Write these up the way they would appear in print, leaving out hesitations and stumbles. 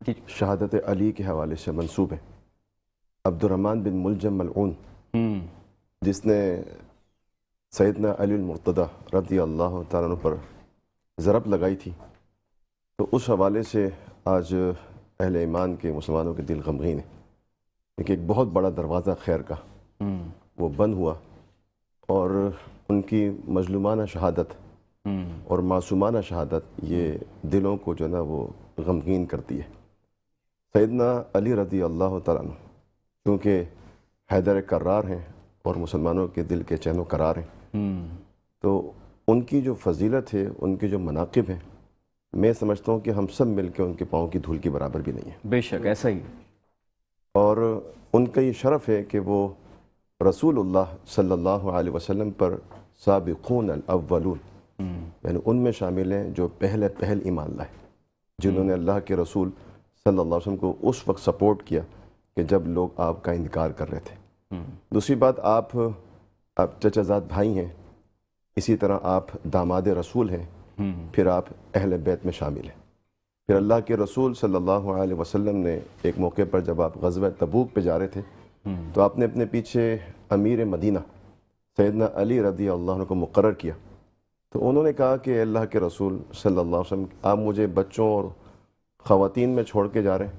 جی شہادت علی کے حوالے سے منسوب ہے. عبد الرحمن بن ملجم ملعون جس نے سیدنا علی المرتضیٰ رضی اللہ تعالیٰ عنہ پر ضرب لگائی تھی، تو اس حوالے سے آج اہل ایمان کے مسلمانوں کے دل غمگین ہیں کہ ایک بہت بڑا دروازہ خیر کا وہ بند ہوا، اور ان کی مظلومانہ شہادت اور معصومانہ شہادت یہ دلوں کو جو ہے نا وہ غمگین کرتی ہے. سیدنا علی رضی اللہ تعالیٰ عنہ کیونکہ حیدر کرار ہیں اور مسلمانوں کے دل کے چین و قرار ہیں، تو ان کی جو فضیلت ہے، ان کے جو مناقب ہیں، میں سمجھتا ہوں کہ ہم سب مل کے ان کے پاؤں کی دھول کے برابر بھی نہیں ہے. بے شک ایسا ہی. اور ان کا یہ شرف ہے کہ وہ رسول اللہ صلی اللہ علیہ وسلم پر سابقون الاولون، یعنی ان میں شامل ہیں جو پہل ایمان لائے، جنہوں نے اللہ کے رسول صلی اللہ علیہ وسلم کو اس وقت سپورٹ کیا کہ جب لوگ آپ کا انکار کر رہے تھے. دوسری بات، آپ چچا زاد بھائی ہیں، اسی طرح آپ داماد رسول ہیں، پھر آپ اہل بیت میں شامل ہیں. پھر اللہ کے رسول صلی اللہ علیہ وسلم نے ایک موقع پر جب آپ غزوہ تبوک پہ جا رہے تھے تو آپ نے اپنے پیچھے امیر مدینہ سیدنا علی رضی اللہ عنہ کو مقرر کیا. تو انہوں نے کہا کہ اللہ کے رسول صلی اللہ علیہ وسلم، آپ مجھے بچوں اور خواتین میں چھوڑ کے جا رہے ہیں.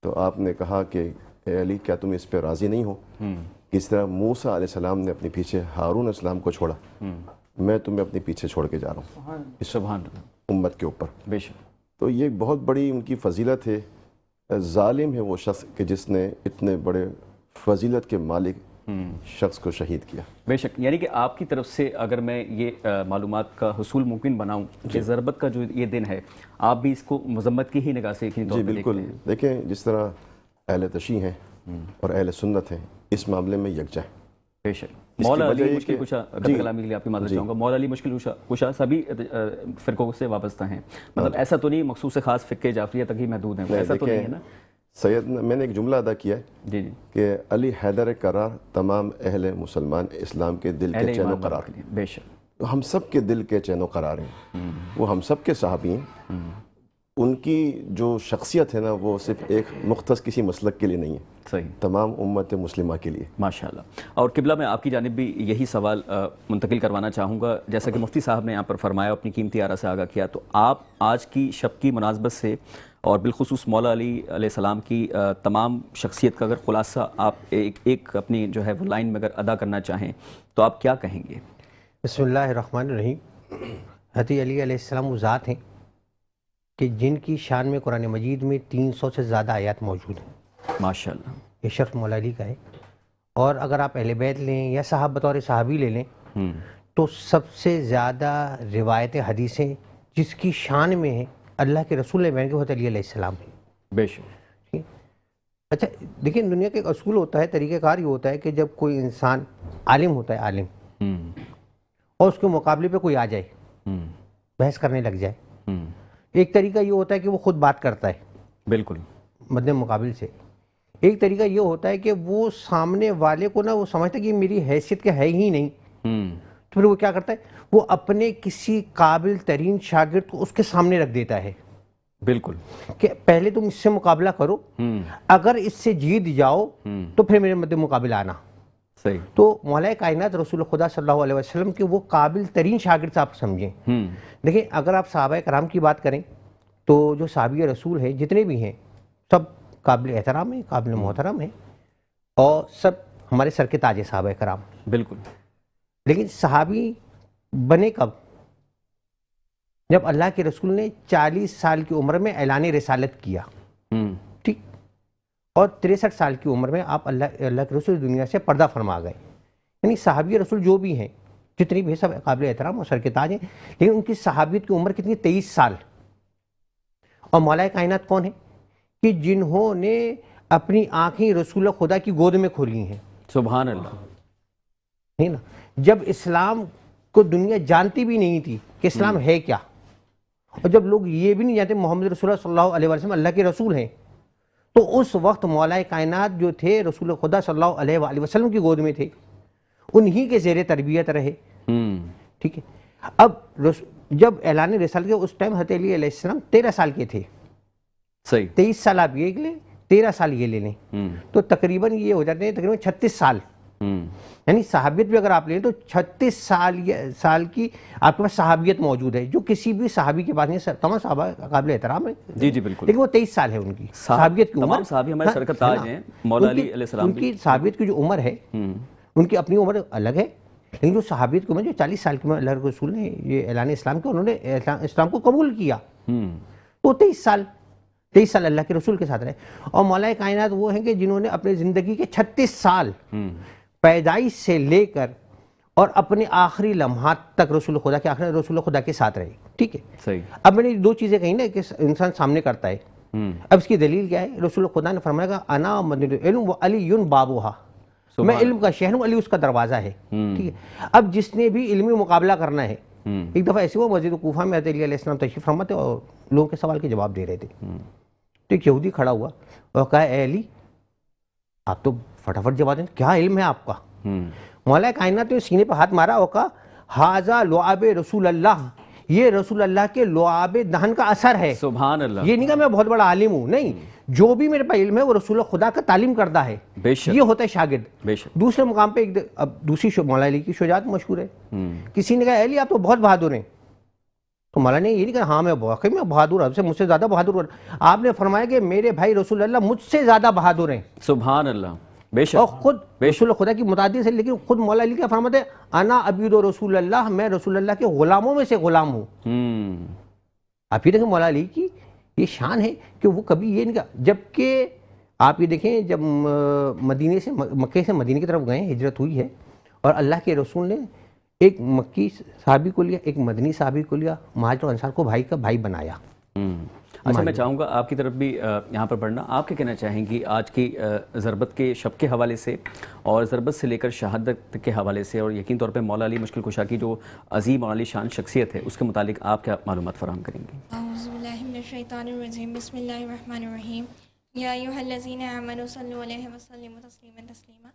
تو آپ نے کہا کہ اے علی، کیا تم اس پہ راضی نہیں ہو؟ کس طرح موسیٰ علیہ السلام نے اپنے پیچھے ہارون علیہ السلام کو چھوڑا، میں تمہیں اپنے پیچھے چھوڑ کے جا رہا ہوں سبحان اللہ. امت کے اوپر. بے شک. تو یہ ایک بہت بڑی ان کی فضیلت ہے. ظالم ہے وہ شخص کہ جس نے اتنے بڑے فضیلت کے مالک شخص کو شہید کیا. بے شک. یعنی کہ آپ کی طرف سے اگر میں یہ معلومات کا حصول ممکن بناؤں کہ ضربت کا جو یہ دن ہے، آپ بھی اس کو مذمت کی ہی نگاہ سے ایک ہی طور جی پہ بالکل. دیکھتے ہیں؟ دیکھیں، جس طرح اہل تشیع ہیں اور اہل سنت ہیں، اس معاملے میں یکجا ہیں. بے شک. کی مولا وجہ علی یہ مشکل کہ- کشا، جی. کلامی کے لیے آپ کی معذرت چاہوں گا، مولا علی مشکل کشا سبھی فرقوں سے وابستہ ہیں. مطلب ایسا تو نہیں مخصوص خاص فقہ جعفریہ تک ہی محدود ہیں، ایسا تو نہیں ہے نا؟ سیدنا، میں نے ایک جملہ ادا کیا ہے جی جی. کہ علی حیدر کرار تمام اہل مسلمان اسلام کے دل اہل کے چین و ایمان قرار. والوں کے لیے. بے شک. تو ہم سب کے دل کے چین و قرار ہیں. وہ ہم سب کے صحابی ہیں. ان کی جو شخصیت ہے نا وہ صرف ایک مختص کسی مسلک کے لیے نہیں ہے، صحیح. تمام امت مسلمہ کے لیے. ماشاءاللہ. اور قبلہ میں آپ کی جانب بھی یہی سوال منتقل کروانا چاہوں گا. جیسا کہ مفتی صاحب نے یہاں پر فرمایا، اپنی قیمتی آراء سے آگاہ کیا، تو آپ آج کی شب کی مناسبت سے اور بالخصوص مولا علی علیہ السلام کی تمام شخصیت کا اگر خلاصہ آپ ایک اپنی جو ہے وہ لائن میں اگر ادا کرنا چاہیں تو آپ کیا کہیں گے؟ بسم اللہ الرحمن الرحیم. حضرت علی علیہ السلام وہ ذات ہیں کہ جن کی شان میں قرآن مجید میں 300 سے زیادہ آیات موجود ہیں. ماشاءاللہ. یہ شرف مولا علی کا ہے. اور اگر آپ اہل بیت لیں یا صحابہ بطور صحابی لے لیں تو سب سے زیادہ روایت حدیثیں جس کی شان میں ہیں اللہ کے رسول نے بیان کی، وہ علی علیہ السلام ہیں. بے شک. ٹھیک ہے. اچھا دیکھیں، دنیا کا ایک اصول ہوتا ہے، طریقہ کار یہ ہوتا ہے کہ جب کوئی انسان عالم ہوتا ہے، عالم، اور اس کے مقابلے پہ کوئی آ جائے بحث کرنے لگ جائے، ایک طریقہ یہ ہوتا ہے کہ وہ خود بات کرتا ہے بالکل مد مقابل سے. ایک طریقہ یہ ہوتا ہے کہ وہ سامنے والے کو نا وہ سمجھتا ہے کہ میری حیثیت کے ہے ہی نہیں، تو پھر وہ کیا کرتا ہے، وہ اپنے کسی قابل ترین شاگرد کو اس کے سامنے رکھ دیتا ہے بالکل کہ پہلے تم اس سے مقابلہ کرو، اگر اس سے جیت جاؤ تو پھر میرے مد مقابل آنا. صحیح. تو مولا کائنات رسول خدا صلی اللہ علیہ وسلم کے وہ قابل ترین شاگرد آپ سمجھیں. دیکھیں، اگر آپ صحابہ کرام کی بات کریں تو جو صحابی رسول ہیں جتنے بھی ہیں سب قابل احترام ہیں، قابل محترم ہیں، اور سب ہمارے سر کے تاج صحابہ کرام. بالکل. لیکن صحابی بنے کب؟ جب اللہ کے رسول نے 40 سال کی عمر میں اعلان رسالت کیا، ٹھیک، اور 63 سال کی عمر میں آپ اللہ کے رسول دنیا سے پردہ فرما گئے. یعنی صحابی رسول جو بھی ہیں جتنی بھی ہیں سب قابل احترام اور سر کے تاج ہیں. لیکن ان کی صحابیت کی عمر کتنی؟ 23 سال. اور مولا کائنات کون ہے کہ جنہوں نے اپنی آنکھیں رسول خدا کی گود میں کھولی ہیں. سبحان اللہ. نہیں نا؟ جب اسلام کو دنیا جانتی بھی نہیں تھی کہ اسلام ہے کیا، اور جب لوگ یہ بھی نہیں جانتے محمد رسول اللہ صلی اللہ علیہ وسلم اللہ کے رسول ہیں، تو اس وقت مولا کائنات جو تھے رسول خدا صلی اللہ علیہ وآلہ وسلم کی گود میں تھے، انہی کے زیر تربیت رہے. ٹھیک ہے. اب جب اعلان رسالت کے اس ٹائم حضرت علی علیہ السلام 13 سال کے تھے. صحیح 23 سال آپ یہ لیں 13 سال یہ لے لیں تو تقریباً یہ ہو جاتے ہیں تقریباً 36 سال. یعنی صحابیت بھی اگر آپ لیں تو 36 سال کی آپ کے پاس صحابیت موجود ہے جو کسی بھی صحابی کے پاس نہیں. تمام صحابہ قابل احترام ہیں جی جی بالکل, لیکن وہ 23 سال ہے ان کی صحابیت کی عمر. تمام صحابی ہمارے سر کا تاج ہیں, مولا علی علیہ السلام ان کی صحابیت کی جو عمر ہے ان کی اپنی عمر الگ ہے, لیکن جو صحابیت کی عمر جو 40 سال کی عمر اللہ کے رسول نے یہ اعلان اسلام کیا, انہوں نے اسلام کو قبول کیا تو 23 سال اللہ کے رسول کے ساتھ رہے. اور مولا کائنات وہ ہیں کہ جنہوں نے اپنے زندگی کے 36 سال پیدائش سے لے کر اور اپنے آخری لمحات تک رسول خدا کے آخری رسول خدا کے ساتھ رہے. ٹھیک ہے, صحیح. اب میں نے دو چیزیں کہیں نا کہ انسان سامنے کرتا ہے, اب اس کی دلیل کیا ہے؟ رسول خدا نے فرمایا کہ انا مدینہ العلم وعلی بابوہا, میں علم کا شہر ہوں, علی اس کا دروازہ ہے. ٹھیک ہے, اب جس نے بھی علمی مقابلہ کرنا ہے, ایک دفعہ ایسے وہ مسجد کوفہ میں حضرت علی علیہ السلام تشریف فرما تھے اور لوگوں کے سوال کے جواب دے رہے تھے. تو ایک یہودی کھڑا ہوا اور کہا اے علی آپ تو فٹافٹ جواب دیں, کیا علم ہے آپ کا؟ مولا کائنات نے سینے پہ ہاتھ مارا اور کہا ھذا لعاب رسول اللہ, یہ رسول اللہ کے لعاب دہن کا اثر ہے. سبحان اللہ. یہ نہیں کہ میں بہت بڑا عالم ہوں, نہیں, جو بھی میرے پاس علم ہے وہ رسول خدا کا تعلیم کردہ ہے, یہ ہوتا ہے شاگرد. بے شک. دوسرے مقام پہ اب دوسری مولا علی کی شجاعت مشہور ہے. کسی نے کہا علی آپ تو بہت بہادر ہیں, تو مولا نے یہ نہیں کہا ہاں میں واقعی میں بہادر ہوں, مجھ سے زیادہ بہادر ہوں. آپ نے فرمایا کہ میرے بھائی رسول اللہ مجھ سے زیادہ بہادر ہیں. سبحان اللہ. بے شک. اور خود رسول خدا کی متعدد ہے, لیکن خود مولا علی کیا فرماتے ہیں انا عبید رسول اللہ, میں رسول اللہ کے غلاموں میں سے غلام ہوں. آپ یہ دیکھیں مولا علی کی یہ شان ہے کہ وہ کبھی یہ نہیں کہا, جبکہ آپ یہ دیکھیں جب مدینے سے مکے سے مدینے کی طرف گئے, ہجرت ہوئی ہے اور اللہ کے رسول نے ایک مکی صحابی کو لیا, ایک مدنی صحابی کو لیا, مہاجر و انصار کو بھائی کا بھائی بنایا. اچھا, میں چاہوں گا آپ کی طرف بھی یہاں پر پڑھنا, آپ کیا کہنا چاہیں گی آج کی ضربت کے شب کے حوالے سے اور ضربت سے لے کر شہادت کے حوالے سے, اور یقین طور پہ مولا علی مشکل کشا کی جو عظیم اور عالی شان شخصیت ہے اس کے متعلق آپ کیا معلومات فراہم کریں گے؟ اعوذ باللہ من الشیطان الرجیم, بسم اللہ الرحمن الرحیم. یا ایھا الذین آمنوا صلوا علیہ وسلموا تسلیما تسلیما.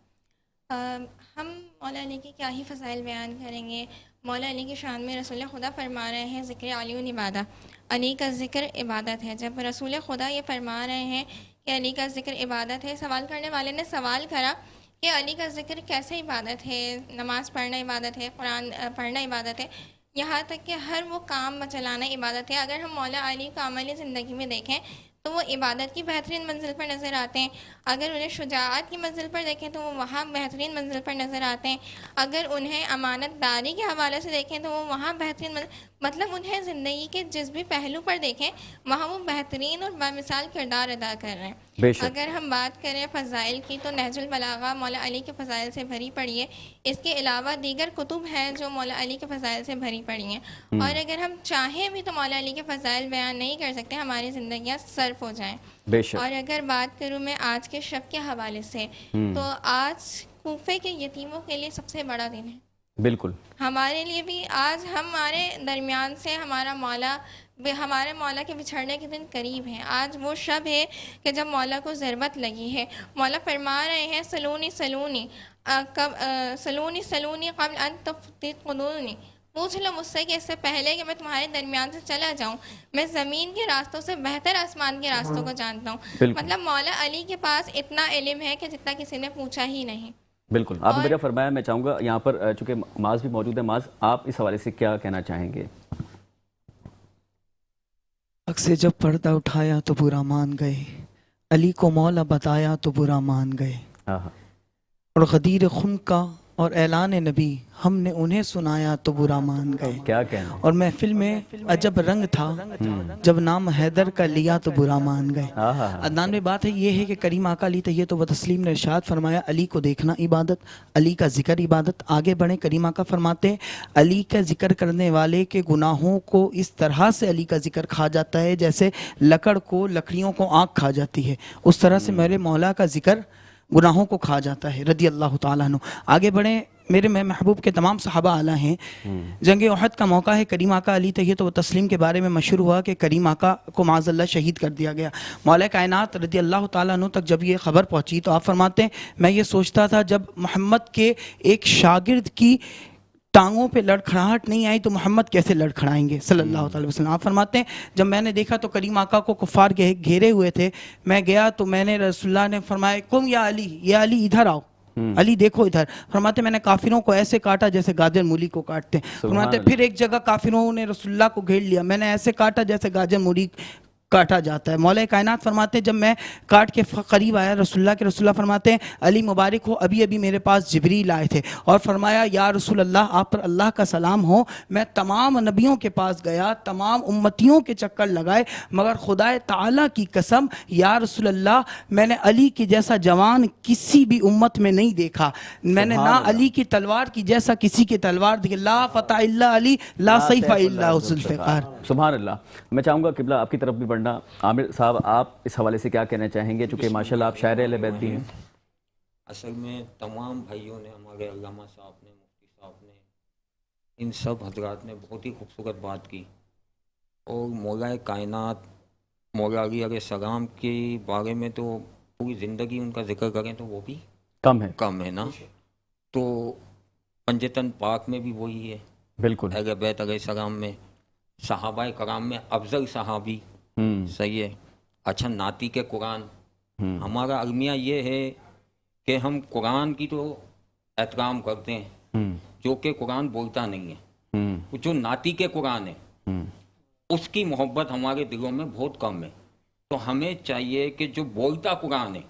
ہم مولا علی کے کیا ہی فضائل بیان کریں گے. مولا علی کی شان میں رسول خدا فرما رہے ہیں ذکر علی عبادت, علی کا ذکر عبادت ہے. جب رسول خدا یہ فرما رہے ہیں کہ علی کا ذکر عبادت ہے, سوال کرنے والے نے سوال کرا کہ علی کا ذکر کیسے عبادت ہے؟ نماز پڑھنا عبادت ہے, قرآن پڑھنا عبادت ہے, یہاں تک کہ ہر وہ کام چلانا عبادت ہے. اگر ہم مولا علی کو عملی زندگی میں دیکھیں تو وہ عبادت کی بہترین منزل پر نظر آتے ہیں. اگر انہیں شجاعت کی منزل پر دیکھیں تو وہ وہاں بہترین منزل پر نظر آتے ہیں. اگر انہیں امانت داری کے حوالے سے دیکھیں تو وہ وہاں بہترین مطلب انہیں زندگی کے جس بھی پہلو پر دیکھیں وہاں وہ بہترین اور بامثال کردار ادا کر رہے ہیں. اگر ہم بات کریں فضائل کی تو نہج البلاغہ مولا علی کے فضائل سے بھری پڑی ہے. اس کے علاوہ دیگر کتب ہیں جو مولا علی کے فضائل سے بھری پڑی ہیں, اور اگر ہم چاہیں بھی تو مولا علی کے فضائل بیان نہیں کر سکتے, ہماری زندگیاں صرف ہو جائیں. اور اگر بات کروں میں آج کے شب کے حوالے سے تو آج کوفے کے یتیموں کے لیے سب سے بڑا دن ہے. بالکل ہمارے لیے بھی آج ہمارے درمیان سے ہمارے مولا کے بچھڑنے کے دن قریب ہیں. آج وہ شب ہے کہ جب مولا کو ضربت لگی ہے. مولا فرما رہے ہیں سلونی سلونی سلونی سلونی قبل ان تفتنونی, پوچھ لو مجھ سے کہ اس سے پہلے کہ میں تمہارے درمیان سے چلا جاؤں, میں زمین کے راستوں سے بہتر آسمان کے راستوں کو جانتا ہوں. مطلب مولا علی کے پاس اتنا علم ہے کہ جتنا کسی نے پوچھا ہی نہیں. بالکل آپ نے بڑا فرمایا. میں چاہوں گا یہاں پر چونکہ معاذ بھی موجود ہے, معاذ آپ اس حوالے سے کیا کہنا چاہیں گے؟ حق سے جب پردہ اٹھایا تو برا مان گئے, علی کو مولا بتایا تو برا مان گئے, اور غدیر خون کا اور اعلان نبی ہم نے انہیں سنایا تو برا مان گئے. کیا کہنا. اور محفل میں عجب رنگ تھا جب نام حیدر کا لیا تو برا مان گئے. عدنان میں بات ہے یہ ہے کہ کریم آقا علی طیب و تسلیم نے ارشاد فرمایا علی کو دیکھنا عبادت, علی کا ذکر عبادت. آگے بڑھیں, کریم آقا فرماتے ہیں علی کا ذکر کرنے والے کے گناہوں کو اس طرح سے علی کا ذکر کھا جاتا ہے جیسے لکڑ کو لکڑیوں کو آگ کھا جاتی ہے, اس طرح سے میرے مولا کا ذکر گناہوں کو کھا جاتا ہے رضی اللہ تعالیٰ عنہ. آگے بڑھیں, میرے محبوب کے تمام صحابہ اعلیٰ ہیں. جنگ احد کا موقع ہے, کریم آقا علی طیب و تسلیم کے بارے میں مشہور ہوا کہ کریم آقا کو معاذ اللہ شہید کر دیا گیا. مولا کائنات رضی اللہ تعالیٰ عنہ تک جب یہ خبر پہنچی تو آپ فرماتے ہیں میں یہ سوچتا تھا جب محمد کے ایک شاگرد کی ٹانگوں پہ لڑکھڑاہٹ نہیں آئی تو محمد کیسے لڑکھڑائیں گے صلی اللہ علیہ وسلم. آپ فرماتے ہیں جب میں نے دیکھا تو کریم آقا کو کفار گھیرے ہوئے تھے, میں گیا تو میں نے رسول اللہ نے فرمایا قم یا علی, یا علی ادھر آؤ, علی دیکھو ادھر. فرماتے میں نے کافروں کو ایسے کاٹا جیسے گاجر مولی کو کاٹتے ہیں. فرماتے پھر ایک جگہ کافروں نے رسول اللہ کو گھیر لیا, میں نے ایسے کاٹا جیسے گاجر مولی کاٹا جاتا ہے. مولا کائنات فرماتے ہیں جب میں کاٹ کے قریب آیا رسول اللہ فرماتے ہیں علی مبارک ہو, ابھی ابھی میرے پاس جبریل آئے تھے اور فرمایا یا رسول اللہ آپ پر اللہ کا سلام ہو, میں تمام نبیوں کے پاس گیا, تمام امتیوں کے چکر لگائے, مگر خدا تعالیٰ کی قسم یا رسول اللہ میں نے علی کی جیسا جوان کسی بھی امت میں نہیں دیکھا, میں نے نہ علی کی تلوار کی جیسا کسی کی تلوار دیکھی, لا فتح الا علی لا سیف الا ذوالفقار. سبحان اللہ. میں چاہوں گا قبلہ آپ کی طرف بھی بڑھنا. عامر صاحب آپ اس حوالے سے کیا کہنا چاہیں گے, چونکہ ماشاءاللہ آپ شاعر اہل بیت بھی ہیں. اصل میں تمام بھائیوں نے, ہمارے علامہ صاحب نے, مفتی صاحب نے, ان سب حضرات نے بہت ہی خوبصورت بات کی, اور مولا کائنات مولا علی علیہ السلام کے بارے میں تو پوری زندگی ان کا ذکر کریں تو وہ بھی کم ہے نا. تو پنجتن پاک میں بھی وہی ہے, بالکل اہل بیت علیہ السلام میں, صحابہ کرام میں افضل صحابی, صحیح ہے. اچھا ناتی کے قرآن, ہمارا المیہ یہ ہے کہ ہم قرآن کی تو احترام کرتے ہیں جو کہ قرآن بولتا نہیں ہے, جو ناتی کے قرآن ہے اس کی محبت ہمارے دلوں میں بہت کم ہے. تو ہمیں چاہیے کہ جو بولتا قرآن ہے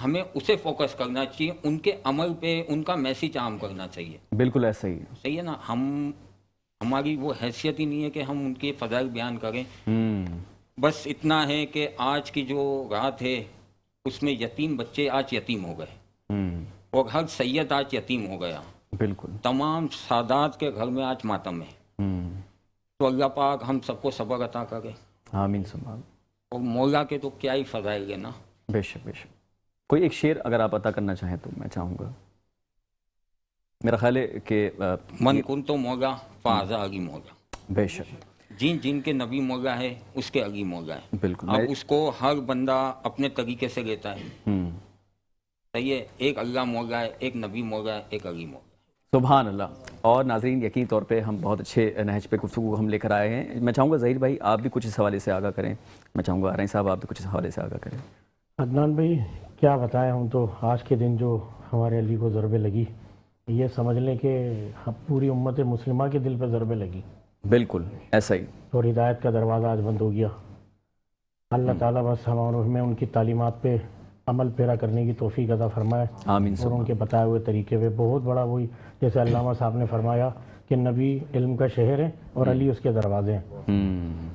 ہمیں اسے فوکس کرنا چاہیے, ان کے عمل پہ ان کا میسیج عام کرنا چاہیے. بالکل ایسا ہی ہے, صحیح ہے نا. ہماری وہ حیثیت ہی نہیں ہے کہ ہم ان کے فضائل بیان کریں. بس اتنا ہے کہ آج کی جو رات ہے اس میں یتیم بچے آج یتیم ہو گئے, اور ہر سید آج یتیم ہو گیا. بالکل تمام سادات کے گھر میں آج ماتم ہے. تو اللہ پاک ہم سب کو صبر عطا کرے. آمین سبحان. اور مولا کے تو کیا ہی فضائل ہے نا. بے شک بے شک. کوئی ایک شعر اگر آپ عطا کرنا چاہیں تو میں چاہوں گا. میرا خیال ہے کہ من کن تو مولا فازا علی مولا. بے شک. جن کے نبی مولا ہے اس کے علی مولا ہے. بالکل. اب اس کو ہر بندہ اپنے طریقے سے لیتا ہے. صحیح ہے, ایک اللہ مولا ہے, ایک نبی مولا ہے, ایک علی مولا ہے. سبحان اللہ. اور ناظرین یقینی طور پہ ہم بہت اچھے نہج پہ گفتگو ہم لے کر آئے ہیں. میں چاہوں گا ظہیر بھائی آپ بھی کچھ اس حوالے سے آگاہ کریں. میں چاہوں گا رائیں صاحب آپ بھی کچھ اس حوالے سے آگاہ کریں. عدنان بھائی کیا بتائیں, ہم تو آج کے دن جو ہمارے علی کو ضربے لگی, یہ سمجھ لیں کہ پوری امت مسلمہ کے دل پہ ضربے لگی. بالکل ایسا ہی. اور ہدایت کا دروازہ آج بند ہو گیا. اللہ تعالیٰ بس ہمیں ان کی تعلیمات پہ عمل پیرا کرنے کی توفیق عطا فرمائے. آمین. اور ان کے بتائے ہوئے طریقے پہ بہت بڑا وہی جیسے علامہ صاحب نے فرمایا کہ نبی علم کا شہر ہے اور علی اس کے دروازے ہیں.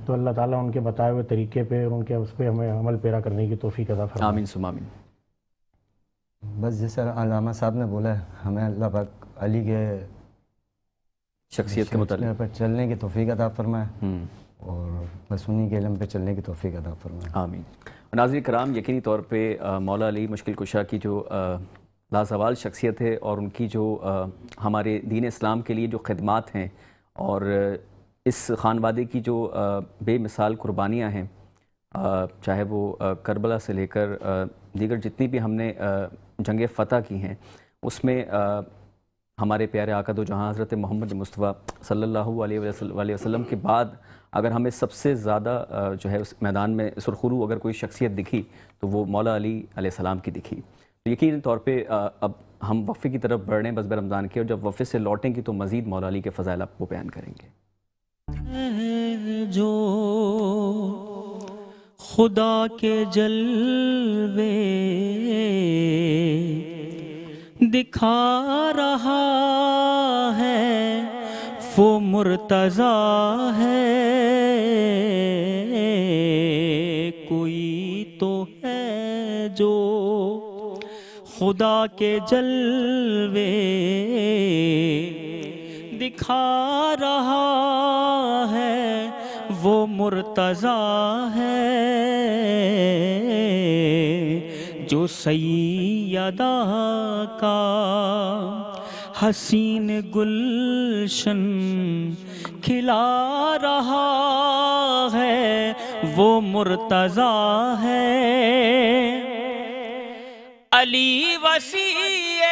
تو اللہ تعالیٰ ان کے بتائے ہوئے طریقے پہ اور ان کے اس پہ ہمیں عمل پیرا کرنے کی توفیق عطا فرمائے. آمین سم آمین. بس جیسے علامہ صاحب نے بولا ہے, ہمیں اللہ پاک علی کے شخصیت کے متعلق پر چلنے کی توفیق عطا فرمائے, اور بس انہی کے علم پہ چلنے کی توفیق عطا فرمائے. آمین. ناظرین کرام یقینی طور پہ مولا علی مشکل کشا کی جو لازوال شخصیت ہے, اور ان کی جو ہمارے دین اسلام کے لیے جو خدمات ہیں, اور اس خانوادے کی جو بے مثال قربانیاں ہیں, چاہے وہ کربلا سے لے کر دیگر جتنی بھی ہم نے جنگ فتح کی ہیں, اس میں ہمارے پیارے آقا دو جہاں حضرت محمد مصطفیٰ صلی اللہ علیہ وسلم کے بعد اگر ہمیں سب سے زیادہ جو ہے اس میدان میں سرخرو اگر کوئی شخصیت دکھی تو وہ مولا علی علیہ السلام کی دکھی. تو یقینی طور پہ اب ہم وقفے کی طرف بڑھ رہے ہیں بسب رمضان کے, اور جب وقفے سے لوٹیں گے تو مزید مولا علی کے فضائل آپ کو بیان کریں گے. جو خدا کے جلوے دکھا رہا ہے وہ مرتضیٰ ہے, کوئی تو ہے جو خدا کے جلوے دکھا رہا ہے وہ مرتضیٰ ہے, جو سیدہ کا حسین گلشن کھلا رہا ہے وہ مرتضیٰ ہے. علی وسیع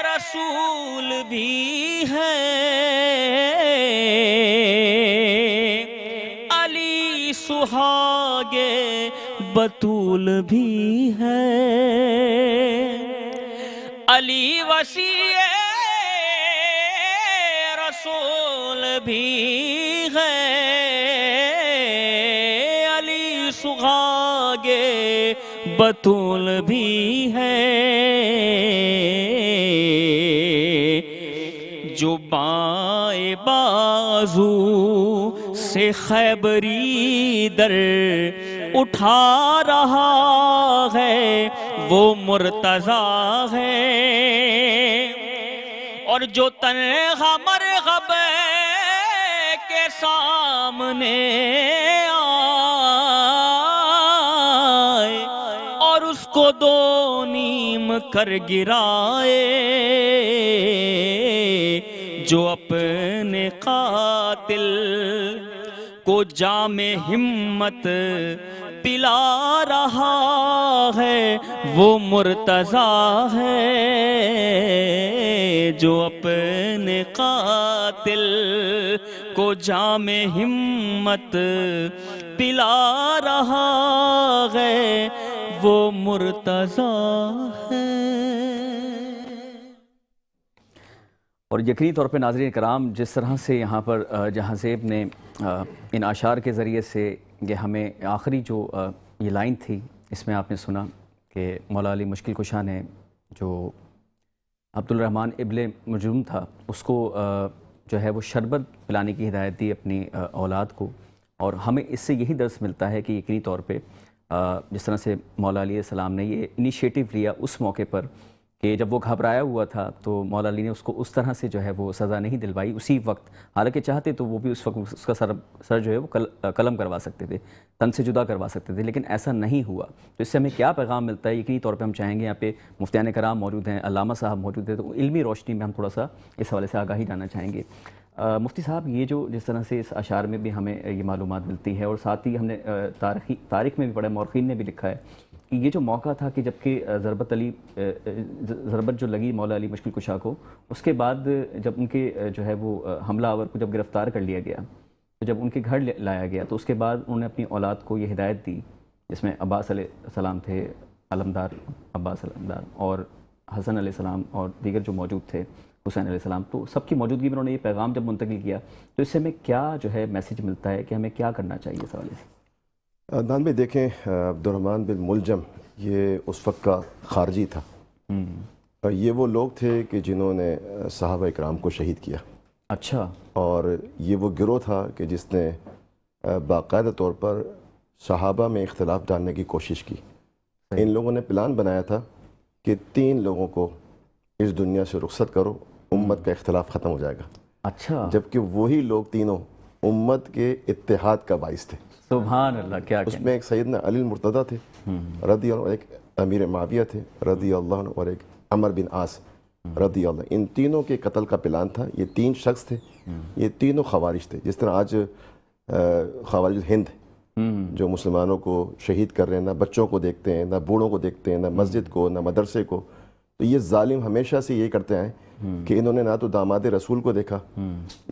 رسول بھی ہے علی سہاگے بطول بھی ہے علی وسیع رسول بھی ہے علی سہاگے بطول بھی ہے جو بائیں بازو سے خیبری در اٹھا رہا ہے وہ مرتضیٰ ہے اور جو تنہا مرغب کے سامنے آئے اور اس کو دو نیم کر گرائے جو اپنے قاتل کو جام ہمت پلا رہا ہے وہ مرتضیٰ ہے جو اپنے قاتل کو جام ہمت پلا رہا ہے وہ مرتضیٰ ہے۔ اور یقینی طور پہ ناظرین کرام جس طرح سے یہاں پر جہاں زیب نے ان اشعار کے ذریعے سے یہ ہمیں آخری جو یہ لائن تھی اس میں آپ نے سنا کہ مولا علی مشکل کشا نے جو عبد الرحمن ابن مجروم تھا اس کو جو ہے وہ شربت پلانے کی ہدایت دی اپنی اولاد کو، اور ہمیں اس سے یہی درس ملتا ہے کہ یقینی طور پہ جس طرح سے مولا علیہ السلام نے یہ انیشیٹو لیا اس موقع پر کہ جب وہ گھبرایا ہوا تھا تو مولا علی نے اس کو اس طرح سے جو ہے وہ سزا نہیں دلوائی اسی وقت، حالانکہ چاہتے تو وہ بھی اس وقت اس کا سر جو ہے وہ قلم کروا سکتے تھے، تن سے جدا کروا سکتے تھے، لیکن ایسا نہیں ہوا۔ تو اس سے ہمیں کیا پیغام ملتا ہے؟ یقینی طور پہ ہم چاہیں گے، یہاں پہ مفتیان کرام موجود ہیں، علامہ صاحب موجود ہیں، تو علمی روشنی میں ہم تھوڑا سا اس حوالے سے آگاہی ڈالنا چاہیں گے۔ مفتی صاحب یہ جو جس طرح سے اس اشعار میں بھی ہمیں یہ معلومات ملتی ہے، اور ساتھ ہی ہم نے تاریخ میں بھی پڑھا، مورخین نے بھی لکھا ہے کہ یہ جو موقع تھا کہ جبکہ ضربت جو لگی مولا علی مشکل کشا کو، اس کے بعد جب ان کے جو ہے وہ حملہ آور کو جب گرفتار کر لیا گیا، تو جب ان کے گھر لایا گیا تو اس کے بعد انہوں نے اپنی اولاد کو یہ ہدایت دی، جس میں عباس علیہ السلام تھے، علمدار عباس علمدار، اور حسن علیہ السلام اور دیگر جو موجود تھے، حسین علیہ السلام، تو سب کی موجودگی میں انہوں نے یہ پیغام جب منتقل کیا تو اس سے ہمیں کیا جو ہے میسیج ملتا ہے کہ ہمیں کیا کرنا چاہیے اس حوالے سے؟ عدنان بھائی دیکھیں، عبد الرحمن بن ملجم یہ اس وقت کا خارجی تھا، یہ وہ لوگ تھے کہ جنہوں نے صحابہ اکرام کو شہید کیا۔ اچھا۔ اور یہ وہ گروہ تھا کہ جس نے باقاعدہ طور پر صحابہ میں اختلاف ڈالنے کی کوشش کی۔ ان لوگوں نے پلان بنایا تھا کہ 3 لوگوں کو اس دنیا سے رخصت کرو، امت کا اختلاف ختم ہو جائے گا۔ اچھا۔ جبکہ وہی لوگ تینوں امت کے اتحاد کا باعث تھے۔ سبحان اللہ، کیا اس میں ایک سیدنا علی المرتضیٰ تھے رضی اللہ عنہ، ایک امیر معاویہ تھے رضی اللہ عنہ، اور ایک عمر بن عاص رضی اللہ عنہ۔ ان تینوں کے قتل کا پلان تھا۔ یہ 3 شخص تھے، یہ تینوں خوارج تھے، جس طرح آج خوارج ہند جو مسلمانوں کو شہید کر رہے ہیں، نہ بچوں کو دیکھتے ہیں، نہ بوڑھوں کو دیکھتے ہیں، نہ مسجد کو، نہ مدرسے کو۔ تو یہ ظالم ہمیشہ سے یہ کرتے ہیں کہ انہوں نے نہ تو داماد رسول کو دیکھا،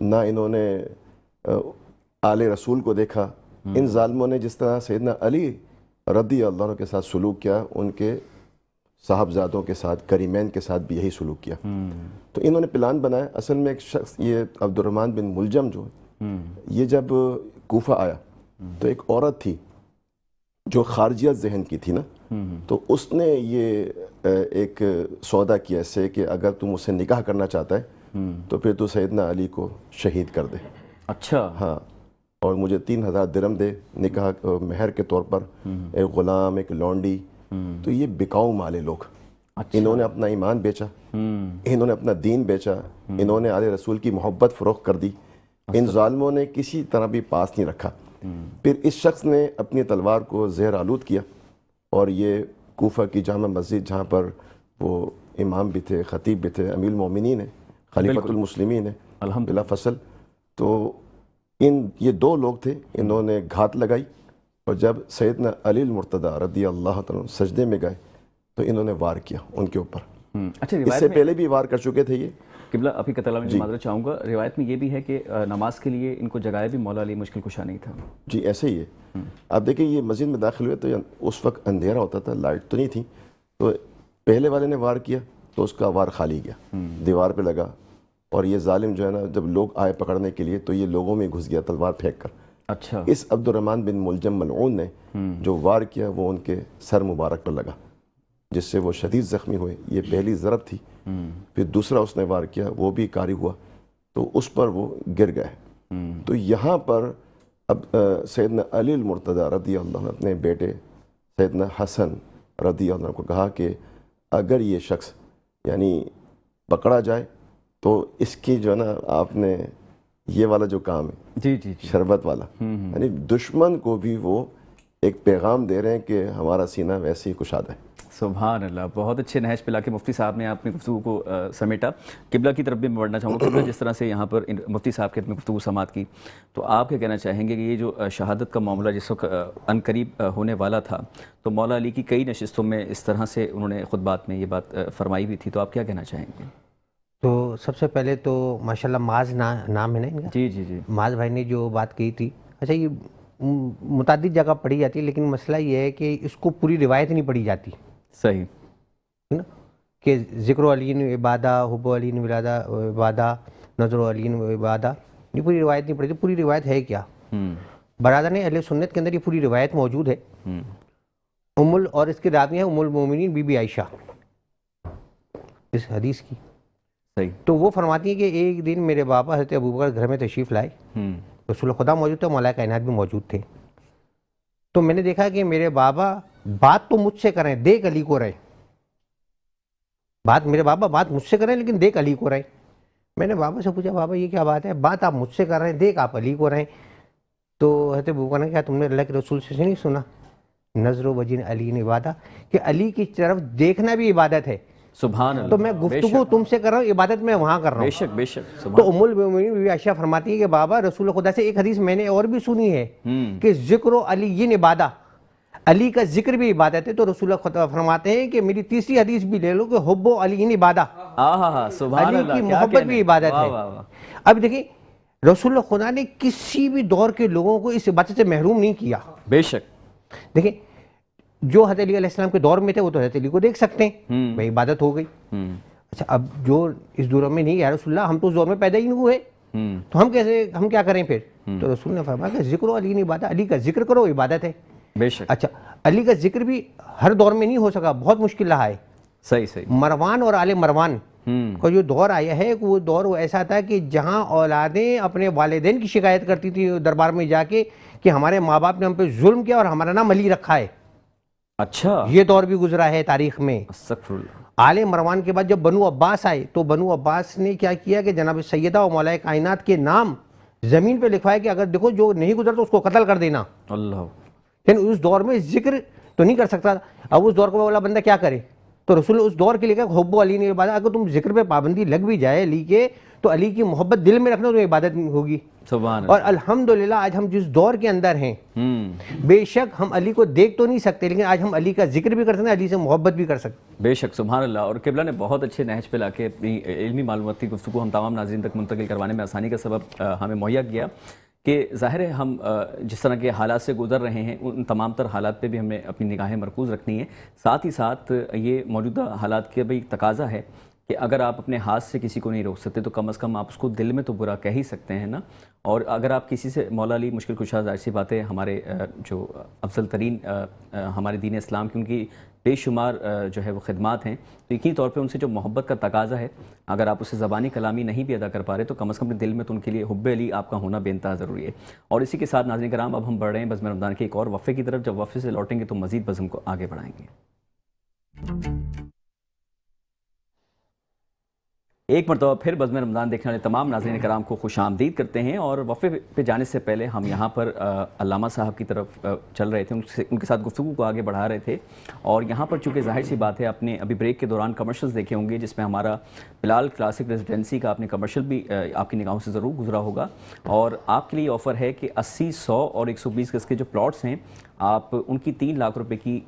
نہ انہوں نے آل رسول کو دیکھا۔ ان ظالموں نے جس طرح سیدنا علی رضی اللہ عنہ کے ساتھ سلوک کیا، ان کے صاحبزادوں کے ساتھ، کریمین کے ساتھ بھی یہی سلوک کیا۔ تو انہوں نے پلان بنایا۔ اصل میں ایک شخص، یہ عبد الرحمن بن ملجم جو یہ جب کوفہ آیا تو ایک عورت تھی جو خارجیت ذہن کی تھی نا، تو اس نے یہ ایک سودا کیا اس سے کہ اگر تم اسے نکاح کرنا چاہتا ہے تو پھر تو سیدنا علی کو شہید کر دے۔ اچھا۔ ہاں، اور مجھے 3000 درہم دے نکاح مہر کے طور پر، ایک غلام، ایک لونڈی۔ تو یہ بکاؤ مالے لوگ، انہوں نے اپنا ایمان بیچا، انہوں نے اپنا دین بیچا، انہوں نے آل رسول کی محبت فروخت کر دی۔ ان ظالموں نے کسی طرح بھی پاس نہیں رکھا۔ پھر اس شخص نے اپنی تلوار کو زہر آلود کیا، اور یہ کوفہ کی جامع مسجد جہاں پر وہ امام بھی تھے، خطیب بھی تھے، امیر المومنین ہیں، خلیفۃ المسلمین ہیں بلا فصل، تو یہ 2 لوگ تھے، انہوں نے گھات لگائی، اور جب سیدنا علی المرتضیٰ رضی اللہ عنہ سجدے میں گئے تو انہوں نے وار کیا ان کے اوپر۔ اچھا، اس سے پہلے بھی وار کر چکے تھے یہ، قبلہ آپ کی قطع میں معذرت چاہوں گا، روایت میں یہ بھی ہے کہ نماز کے لیے ان کو جگایا بھی مولا علی مشکل کشا نہیں تھا. جی ایسے ہی ہے. آپ دیکھیں یہ مسجد میں داخل ہوئے تو اس وقت اندھیرا ہوتا تھا، لائٹ تو نہیں تھی، تو پہلے والے نے وار کیا تو اس کا وار خالی گیا، دیوار پہ لگا، اور یہ ظالم جو ہے نا جب لوگ آئے پکڑنے کے لیے تو یہ لوگوں میں گھس گیا تلوار پھینک کر. اچھا. اس عبد الرحمن بن ملجم ملعون نے جو وار کیا وہ ان کے سر مبارک پر لگا، جس سے وہ شدید زخمی ہوئے. یہ پہلی ضرب تھی. پھر دوسرا اس نے وار کیا، وہ بھی کاری ہوا تو اس پر وہ گر گئے. تو یہاں پر اب سیدنا علی المرتضیٰ رضی اللہ عنہ اپنے بیٹے سیدنا حسن رضی اللہ عنہ کو کہا کہ اگر یہ شخص یعنی پکڑا جائے تو اس کی جو ہے نا آپ نے یہ والا جو کام ہے جی جی شربت والا، یعنی دشمن کو بھی وہ ایک پیغام دے رہے ہیں کہ ہمارا سینہ ویسے ہی کشادہ ہے. سبحان اللہ. بہت اچھے نہج پہ لا کے مفتی صاحب نے اپنی گفتگو کو سمیٹا. قبلہ کی طرف بھی میں بڑھنا چاہوں گا. قبلہ جس طرح سے یہاں پر مفتی صاحب کے اپنی گفتگو سماعت کی، تو آپ کیا کہنا چاہیں گے کہ یہ جو شہادت کا معاملہ جس وقت ان قریب ہونے والا تھا، تو مولا علی کی کئی نشستوں میں اس طرح سے انہوں نے خطبات میں یہ بات فرمائی بھی تھی، تو آپ کیا کہنا چاہیں گے؟ تو سب سے پہلے تو ماشاءاللہ معاذ نام ہے نا ان کا، جی جی جی، معاذ بھائی نے جو بات کہی تھی، اچھا یہ متعدد جگہ پڑھی جاتی ہے، لیکن مسئلہ یہ ہے کہ اس کو پوری روایت نہیں پڑھی جاتی. صحیح ہے نا، کہ ذکر علی عبادہ، حب علی عبادہ، نظر علی عبادہ، یہ پوری روایت نہیں پڑھی. پوری روایت ہے کیا؟ برادران اہل سنت کے اندر یہ پوری روایت موجود ہے. اور اس کی راوی ہے ام المومنین بی بی عائشہ اس حدیث کی. صحیح. تو وہ فرماتی ہیں کہ ایک دن میرے بابا حضرت ابوبکر گھر میں تشریف لائے، رسول خدا موجود تھے، مولا کائنات بھی موجود تھے. تو میں نے دیکھا کہ میرے بابا بات تو مجھ سے کریں، دیکھ علی کو رہے. میرے بابا بات مجھ سے کریں لیکن دیکھ علی کو رہے. میں نے بابا سے پوچھا بابا یہ کیا بات ہے؟ بات آپ مجھ سے کر رہے ہیں، دیکھ آپ علی کو رہے. تو حضرت ابوبکر نے کہا تم نے اللہ کے رسول سے نہیں سنا نظر و وجین علی عبادہ، کہ علی کی طرف دیکھنا بھی عبادت ہے. سبحان اللہ. تو میں گفتگو تم سے کر رہا ہوں، عبادت میں وہاں کر رہا ہوں. بے شک بے شک. تو ام المومنین بی بی عائشہ فرماتی ہے کہ بابا رسول خدا سے ایک حدیث میں نے اور بھی سنی ہے کہ ذکر و علی عبادہ، علی کا ذکر بھی عبادت ہے. تو رسول خدا فرماتے ہیں کہ میری تیسری حدیث بھی لے لو کہ حب و علی عبادہ، علی کی محبت بھی عبادت ہے. اب دیکھیں رسول اللہ نے کسی بھی دور کے لوگوں کو اس عبادت سے محروم نہیں کیا. بے شک. دیکھیں جو حضرت علی علیہ السلام کے دور میں تھے وہ تو حضرت علی کو دیکھ سکتے ہیں، بھائی عبادت ہو گئی. اچھا اب جو اس دور میں نہیں، یا رسول اللہ ہم تو اس دور میں پیدا ہی نہیں ہوئے، تو ہم کیا کریں پھر؟ تو رسول نے فرمایا کہ ذکر و علی عبادہ، علی کا ذکر کرو عبادت ہے. بے شک. اچھا علی کا ذکر بھی ہر دور میں نہیں ہو سکا، بہت مشکل رہا ہے. صحیح صحیح. مروان اور آل مروان کا جو دور آیا ہے وہ دور ایسا تھا کہ جہاں اولادیں اپنے والدین کی شکایت کرتی تھی دربار میں جا کے کہ ہمارے ماں باپ نے ہم پہ ظلم کیا اور ہمارا نام علی رکھا ہے. اچھا یہ دور بھی گزرا ہے تاریخ میں. استغفر اللہ. آل مروان کے بعد جب بنو عباس آئے تو بنو عباس نے کیا کیا کہ جناب سیدہ و مولا کائنات کے نام زمین پہ لکھوایا کہ اگر دیکھو جو نہیں گزرتا اس کو قتل کر دینا. اللہ. لیکن اس دور میں ذکر تو نہیں کر سکتا. اب اس دور کا والا بندہ کیا کرے؟ تو رسول اس دور کے لیے کہ حب علی نے عبادت، اگر تم ذکر پہ پابندی لگ بھی جائے علی کے تو علی کی محبت دل میں رکھنا تو عبادت ہوگی. سبحان اللہ. اور الحمدللہ آج ہم جس دور کے اندر ہیں، بے شک ہم علی کو دیکھ تو نہیں سکتے لیکن آج ہم علی کا ذکر بھی کر سکتے ہیں، علی سے محبت بھی کر سکتے ہیں. بے شک. سبحان اللہ. اور قبلہ نے بہت اچھے نہج پہ لا کے اپنی علمی معلوماتی گفتگو ہم تمام ناظرین تک منتقل کروانے میں آسانی کا سبب ہمیں مہیا کیا کہ ظاہر ہے ہم جس طرح کے حالات سے گزر رہے ہیں ان تمام تر حالات پہ بھی ہمیں اپنی نگاہیں مرکوز رکھنی ہے. ساتھ ہی ساتھ یہ موجودہ حالات کا بھی تقاضا ہے کہ اگر آپ اپنے ہاتھ سے کسی کو نہیں روک سکتے تو کم از کم آپ اس کو دل میں تو برا کہہ ہی سکتے ہیں نا. اور اگر آپ کسی سے مولا علی مشکل کشا، ظاہر سی بات ہے ہمارے جو افضل ترین ہمارے دین اسلام کی ان کی بے شمار جو ہے وہ خدمات ہیں، تو یقینی طور پہ ان سے جو محبت کا تقاضا ہے اگر آپ اسے زبانی کلامی نہیں بھی ادا کر پا رہے تو کم از کم دل میں تو ان کے لیے حب علی آپ کا ہونا بے انتہا ضروری ہے. اور اسی کے ساتھ ناظرین کرام اب ہم بڑھ رہے ہیں بزم رمضان کے ایک اور وقفے کی طرف. جب وقفے سے لوٹیں گے تو مزید بزم کو آگے بڑھائیں گے. ایک مرتبہ پھر بزم رمضان دیکھنے والے تمام ناظرین کرام کو خوش آمدید کرتے ہیں. اور وقفے پہ جانے سے پہلے ہم یہاں پر علامہ صاحب کی طرف چل رہے تھے، ان کے ساتھ گفتگو کو آگے بڑھا رہے تھے. اور یہاں پر چونکہ ظاہر سی بات ہے آپ نے ابھی بریک کے دوران کمرشلز دیکھے ہوں گے جس میں ہمارا بلال کلاسک ریزیڈنسی کا آپ نے کمرشل بھی آپ کی نگاہوں سے ضرور گزرا ہوگا. اور آپ کے لیے آفر ہے کہ 80، 100 اور 120 گز کے جو پلاٹس ہیں آپ ان کی 3 لاکھ روپے کی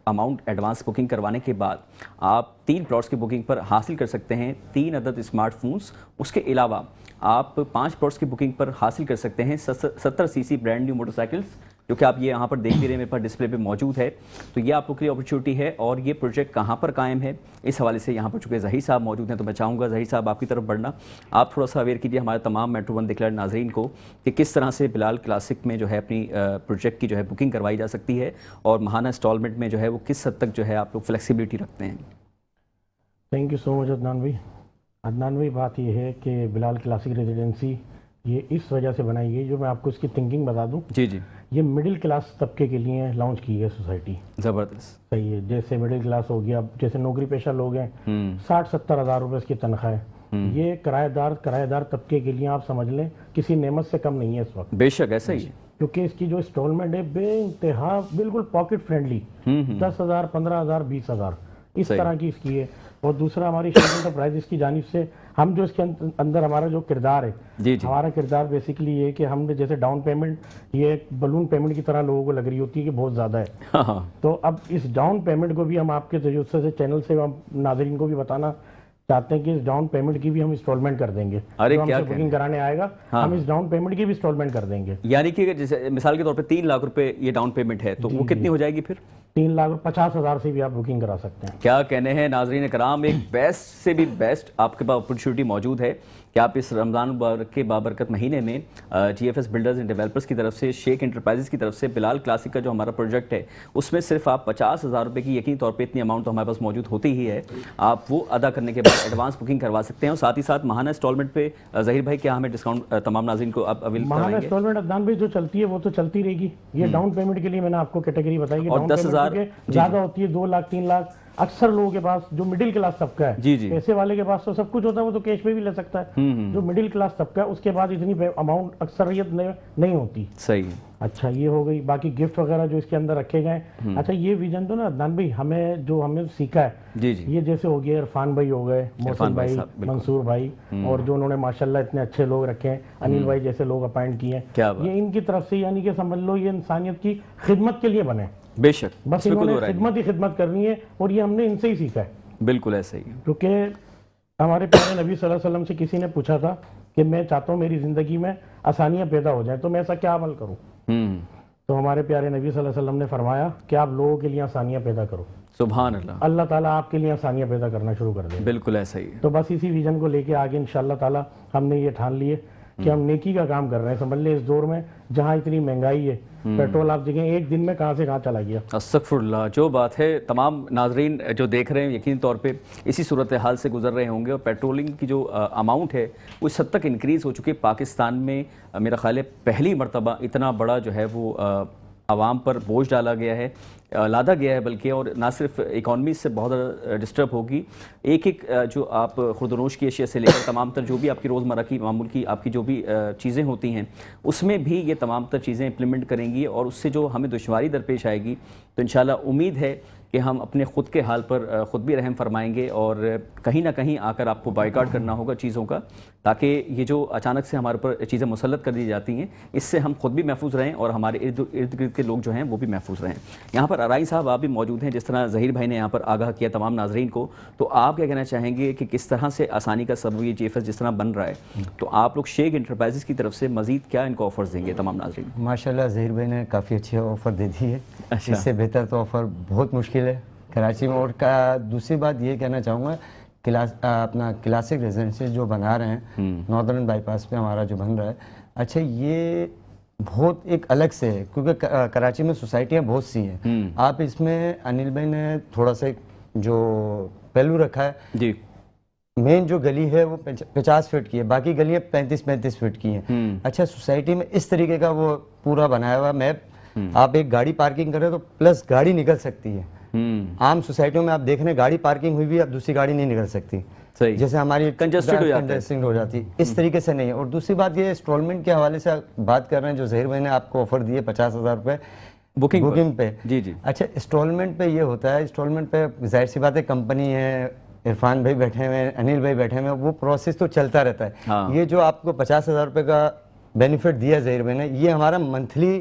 اماؤنٹ ایڈوانس بکنگ کروانے کے بعد آپ 3 پلاٹس کی بکنگ پر حاصل کر سکتے ہیں 3 عدد اسمارٹ فونز. اس کے علاوہ آپ 5 پلاٹس کی بکنگ پر حاصل کر سکتے ہیں 70 cc brand new motor cycles, جو کہ آپ یہ یہاں پر دیکھ بھی رہے ہیں, میرے پر ڈسپلے پہ موجود ہے. تو یہ آپ کو کے لیے اپرچونیٹی ہے. اور یہ پروجیکٹ کہاں پر قائم ہے, اس حوالے سے یہاں پر چونکہ ظہیر صاحب موجود ہیں, تو میں چاہوں گا ظہیر صاحب آپ کی طرف بڑھنا, آپ تھوڑا سا اویئر کیجیے ہمارے تمام میٹرو ون دیکھ ناظرین کو کہ کس طرح سے بلال کلاسک میں جو ہے اپنی پروجیکٹ کی جو ہے بکنگ کروائی جا سکتی ہے, اور ماہانہ انسٹالمنٹ میں جو ہے وہ کس حد تک جو ہے آپ لوگ فلیکسیبلٹی رکھتے ہیں. تھینک یو سو مچ عدنان بھائی. عدنان بھائی, بات یہ ہے کہ بلال کلاسک ریزیڈنسی یہ اس وجہ سے بنائی گئی, جو میں آپ کو اس کی تھنکنگ بتا دوں. جی جی. یہ مڈل کلاس طبقے کے لیے لانچ کی ہے سوسائٹی. زبردست. صحیح ہے. جیسے مڈل کلاس ہو گیا, جیسے نوکری پیشہ لوگ ہیں, 60-70 ہزار روپے اس کی تنخواہ ہے. یہ کرایہ دار طبقے کے لیے آپ سمجھ لیں کسی نعمت سے کم نہیں ہے اس وقت. بے شک ایسا ہی ہے, کیونکہ اس کی جو انسٹالمنٹ ہے بے انتہا بالکل پاکٹ فرینڈلی, 10,000 15,000 20,000 اس طرح کی اس کی ہے. اور دوسرا ہماری شیخ انٹرپرائز کی جانب سے ہم جو اس کے اندر ہمارا جو کردار ہے, ہمارا کردار بیسیکلی یہ ہے کہ ہم نے جیسے ڈاؤن پیمنٹ یہ ایک بلون پیمنٹ کی طرح لوگوں کو لگ رہی ہوتی ہے کہ بہت زیادہ ہے, تو اب اس ڈاؤن پیمنٹ کو بھی ہم آپ کے تجسس سے چینل سے ہم ناظرین کو بھی بتانا چاہتے ہیں کہ اس ڈاؤن پیمنٹ کی بھی ہم انسٹالمنٹ کر دیں گے. جو ہم سے بکنگ کرانے آئے گا ہم اس ڈاؤن پیمنٹ کی بھی انسٹالمنٹ کر دیں گے. یعنی کہ جیسے مثال کے طور پہ 3 لاکھ روپے یہ ڈاؤن پیمنٹ ہے, تو وہ کتنی ہو جائے گی پھر؟ 3,50,000 سے بھی آپ بکنگ کرا سکتے ہیں. کیا کہنے ہیں ناظرین کرام, ایک بیسٹ سے بھی بیسٹ آپ کے پاس اپرچونیٹی موجود ہے کہ آپ اس رمضان مبارک کے بابرکت مہینے میں G F S builders and developers کی طرف سے, شیخ انٹرپرائزز کی طرف سے بلال کلاسک کا جو ہمارا پروجیکٹ ہے اس میں صرف آپ 50,000 روپے کی, یقینی طور پہ اتنی اماؤنٹ تو ہمارے پاس موجود ہوتی ہی ہے, آپ وہ ادا کرنے کے بعد ایڈوانس بکنگ کروا سکتے ہیں. اور ساتھ ہی ساتھ ماہانہ انسٹالمنٹ پہ ظہیر بھائی کیا ہمیں ڈسکاؤنٹ تمام ناظرین کو آپ اویل کروائیں گے؟ ماہانہ انسٹالمنٹ عدنان بھائی جو چلتی ہے وہ تو چلتی رہے گی. یہ ڈاؤن پیمنٹ کے لیے میں نے آپ کو کیٹیگری بتائی کہ ڈاؤن پیمنٹ زیادہ ہوتی ہے, 2 لاکھ 3 لاکھ. اکثر لوگوں کے پاس جو مڈل کلاس طبقہ ہے, پیسے والے کے پاس تو سب کچھ ہوتا ہے, وہ تو کیش پہ بھی لے سکتا ہے. جو مڈل کلاس طبقہ ہے اس کے بعد اتنی اماؤنٹ اکثریت نہیں ہوتی. صحیح. اچھا یہ ہو گئی. باقی گفٹ وغیرہ جو اس کے اندر رکھے گئے. اچھا یہ ویژن تو نا عدنان بھائی ہمیں سیکھا ہے, یہ جیسے ہو گیا عرفان بھائی ہو گئے, محسن بھائی, منصور بھائی, اور جو انہوں نے ماشاءاللہ اتنے اچھے لوگ رکھے ہیں, انیل بھائی جیسے لوگ اپائنٹ کیے ہیں, یہ ان کی طرف سے یعنی کہ سمجھ لو یہ انسانیت کی خدمت کے لیے بنے. بے شک, بس انہوں نے خدمت ہی خدمت کرنی ہے, اور یہ ہم نے ان سے ہی سیکھا ہے. بالکل ایسا ہی. کیونکہ ہمارے پیارے نبی صلی اللہ علیہ وسلم سے کسی نے پوچھا تھا کہ میں چاہتا ہوں میری زندگی میں آسانیاں پیدا ہو جائیں, تو میں ایسا کیا عمل کروں؟ تو ہمارے پیارے نبی صلی اللہ علیہ وسلم نے فرمایا کہ آپ لوگوں کے لیے آسانیاں پیدا کرو. سبحان اللہ. اللہ تعالیٰ آپ کے لیے آسانیاں پیدا کرنا شروع کر دے. بالکل ایسا ہی. تو بس اسی ویژن کو لے کے آگے انشاءاللہ تعالیٰ ہم نے یہ ٹھان لیے کہ ہم نیکی کا کام کر رہے ہیں. سمجھ لیں اس دور میں جہاں اتنی مہنگائی ہے, پیٹرول آپ دیکھیں ایک دن میں کہاں سے کہاں چلا گیا. استغفر اللہ. جو بات ہے تمام ناظرین جو دیکھ رہے ہیں یقینی طور پہ اسی صورتحال سے گزر رہے ہوں گے, اور پیٹرولنگ کی جو اماؤنٹ ہے وہ اس حد تک انکریز ہو چکی ہے. پاکستان میں میرا خیال ہے پہلی مرتبہ اتنا بڑا جو ہے وہ عوام پر بوجھ ڈالا گیا ہے, لادا گیا ہے بلکہ, اور نہ صرف اکانومی سے بہت زیادہ ڈسٹرب ہوگی. ایک جو آپ خوردنوش کی اشیاء سے لے کر تمام تر جو بھی آپ کی روزمرہ کی معمول کی آپ کی جو بھی چیزیں ہوتی ہیں اس میں بھی یہ تمام تر چیزیں امپلیمنٹ کریں گی, اور اس سے جو ہمیں دشواری درپیش آئے گی تو انشاءاللہ امید ہے کہ ہم اپنے خود کے حال پر خود بھی رحم فرمائیں گے, اور کہیں نہ کہیں آ کر آپ کو بائیکاٹ کرنا ہوگا چیزوں کا, تاکہ یہ جو اچانک سے ہمارے پر چیزیں مسلط کر دی جاتی ہیں اس سے ہم خود بھی محفوظ رہیں اور ہمارے ارد گرد کے لوگ جو ہیں وہ بھی محفوظ رہیں. یہاں پر ارائی صاحب آپ بھی موجود ہیں, جس طرح ظہیر بھائی نے یہاں پر آگاہ کیا تمام ناظرین کو, تو آپ کیا کہنا چاہیں گے کہ کس طرح سے آسانی کا سبب یہ جی ایف ایس جس طرح بن رہا ہے, تو آپ لوگ شیخ انٹرپرائزز کی طرف سے مزید کیا ان کو آفرز دیں گے تمام ناظرین؟ ماشاءاللہ ظہیر بھائی نے کافی اچھی آفر دے دی ہے, اس سے بہتر تو آفر بہت مشکل ہے کراچی میں. اور دوسری بات یہ کہنا چاہوں گا, اپنا کلاسک ریزیڈنسی جو بنا رہے ہیں ناردرن بائی پاس پہ ہمارا جو بن رہا ہے, اچھا یہ بہت ایک الگ سے ہے, کیونکہ کراچی میں سوسائٹیاں بہت سی ہیں. آپ اس میں انیل بھائی نے تھوڑا سا جو پہلو رکھا ہے, جی مین جو گلی ہے وہ 50 فٹ کی ہے, باقی گلیاں 35 فٹ کی ہیں. اچھا سوسائٹی میں اس طریقے کا وہ پورا بنایا ہوا میپ, آپ ایک گاڑی پارکنگ کریں تو پلس گاڑی نکل سکتی ہے. عام سوسائٹیوں میں آپ دیکھ رہے ہیں گاڑی پارکنگ ہوئی بھی اب دوسری گاڑی نہیں نکل سکتی, جیسے ہماری کنجسٹڈ ہو جاتی, اس طریقے سے نہیں ہے. اور دوسری بات یہ انسٹالمنٹ کے حوالے سے بات کر رہے ہیں, جو ظہیر بھائی نے آپ کو آفر دیے 50,000 روپے بکنگ پہ. جی جی. اچھا انسٹالمنٹ پہ یہ ہوتا ہے, انسٹالمنٹ پہ ظاہر سی بات ہے کمپنی ہے, عرفان بھائی بیٹھے ہوئے ہیں, انیل بھائی بیٹھے ہوئے ہیں, وہ پروسیس تو چلتا رہتا ہے. یہ جو آپ کو 50,000 روپے کا بینیفٹ دیا ظہیر بھائی نے, یہ ہمارا منتھلی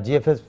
GFS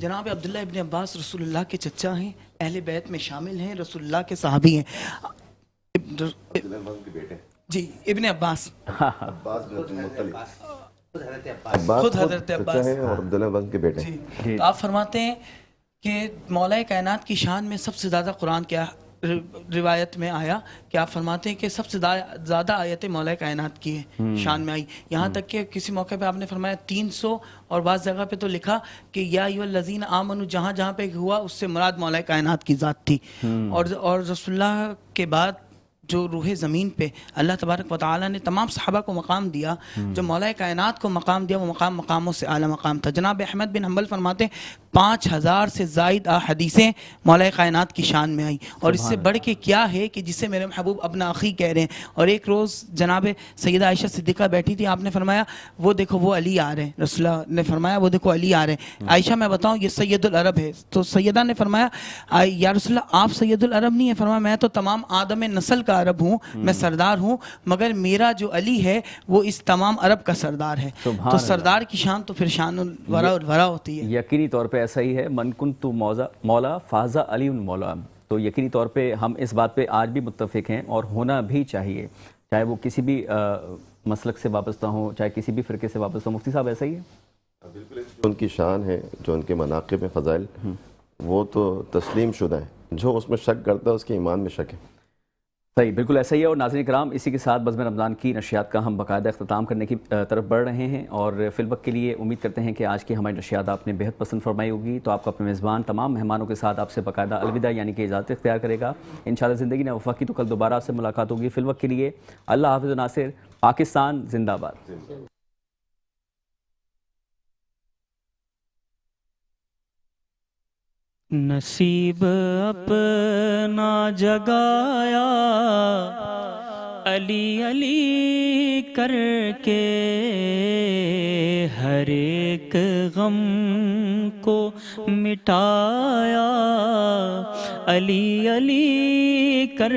جناب عبداللہ ابن عباس رسول اللہ کے چچا ہیں, اہل بیت میں شامل ہیں, رسول اللہ کے صحابی ہیں. جی ابن عباس خود حضرت عباس ہیں اور عبداللہ بن کے بیٹے. جی. تو آپ فرماتے ہیں کہ مولا کائنات کی شان میں سب سے زیادہ قرآن کیا روایت میں آیا کہ آپ فرماتے ہیں کہ سب سے زیادہ آیتیں مولا کائنات کی ہیں شان میں آئی, یہاں تک کہ کسی موقع پہ آپ نے فرمایا 300, اور بعض جگہ پہ تو لکھا کہ یا ایھا الذین آمنوا, جہاں جہاں پہ ہوا اس سے مراد مولا کائنات کی ذات تھی. اور رسول اللہ کے بعد جو روح زمین پہ اللہ تبارک و تعالیٰ نے تمام صحابہ کو مقام دیا, جو مولا کائنات کو مقام دیا, وہ مقام مقاموں سے اعلیٰ مقام تھا. جناب احمد بن حنبل فرماتے ہیں 5000 سے زائد حدیثیں مولا کائنات کی شان میں آئیں, اور اس سے بڑھ کے کیا ہے کہ جسے میرے محبوب اپنا اخی کہہ رہے ہیں. اور ایک روز جناب سیدہ عائشہ صدیقہ بیٹھی تھی, آپ نے فرمایا وہ دیکھو وہ علی آ رہے ہیں, رسول اللہ نے فرمایا وہ دیکھو علی آ رہے ہیں. عائشہ میں بتاؤں یہ سید العرب ہے. تو سیدہ نے فرمایا یا رسول اللہ آپ سید العرب نہیں ہیں. فرمایا میں تو تمام آدم نسل کا عرب ہوں, میں سردار ہوں, مگر میرا جو علی ہے وہ اس تمام عرب کا سردار ہے. تو سردار کی شان تو پھر شان الورا الورا ہوتی ہے. یقینی طور پہ ایسا ہی ہے, من کنت مولا فاز علی مولا. تو یقینی طور پہ ہم اس بات پہ آج بھی متفق ہیں, اور ہونا بھی چاہیے, چاہے وہ کسی بھی مسلک سے وابستہ ہوں, چاہے کسی بھی فرقے سے وابستہ ہوں. مفتی صاحب ایسا ہی ہے؟ بالکل, جو ان کی شان ہے, جو ان کے مناقب ہیں, فضائل, وہ تو تسلیم شدہ ہیں. جو اس میں شک کرتا ہے اس کے ایمان میں شک ہے. صحیح, بالکل ایسا ہی ہے. اور ناظرین کرام, اسی کے ساتھ بزم رمضان کی نشریات کا ہم باقاعدہ اختتام کرنے کی طرف بڑھ رہے ہیں, اور فی الوقت کے لیے امید کرتے ہیں کہ آج کی ہماری نشریات آپ نے بہت پسند فرمائی ہوگی. تو آپ کا اپنے میزبان تمام مہمانوں کے ساتھ آپ سے باقاعدہ الوداع یعنی کہ اجازت اختیار کرے گا. انشاءاللہ زندگی نے وفا کی تو کل دوبارہ آپ سے ملاقات ہوگی. فی الوقت کے لیے اللہ حافظ و ناصر. پاکستان زندہ باد. نصیب اپنا جگایا علی علی کر کے, ہر ایک غم کو مٹایا علی علی کر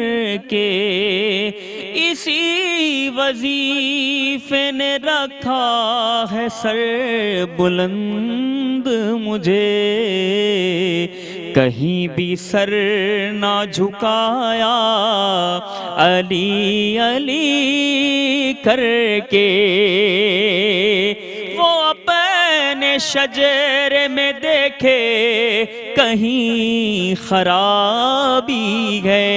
کے. اسی وظیفے نے رکھا ہے سر بلند مجھے, کہیں بھی سر نہ جھکایا علی علی کر کے. وہ اپنے شجرے میں دیکھے کہیں خرابی ہے,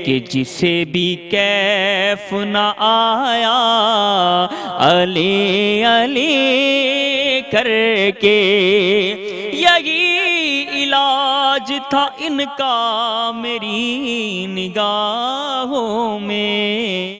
کہ جسے بھی کیف نہ آیا علی علی کر کے. یہی علاج تھا ان کا میری نگاہوں میں.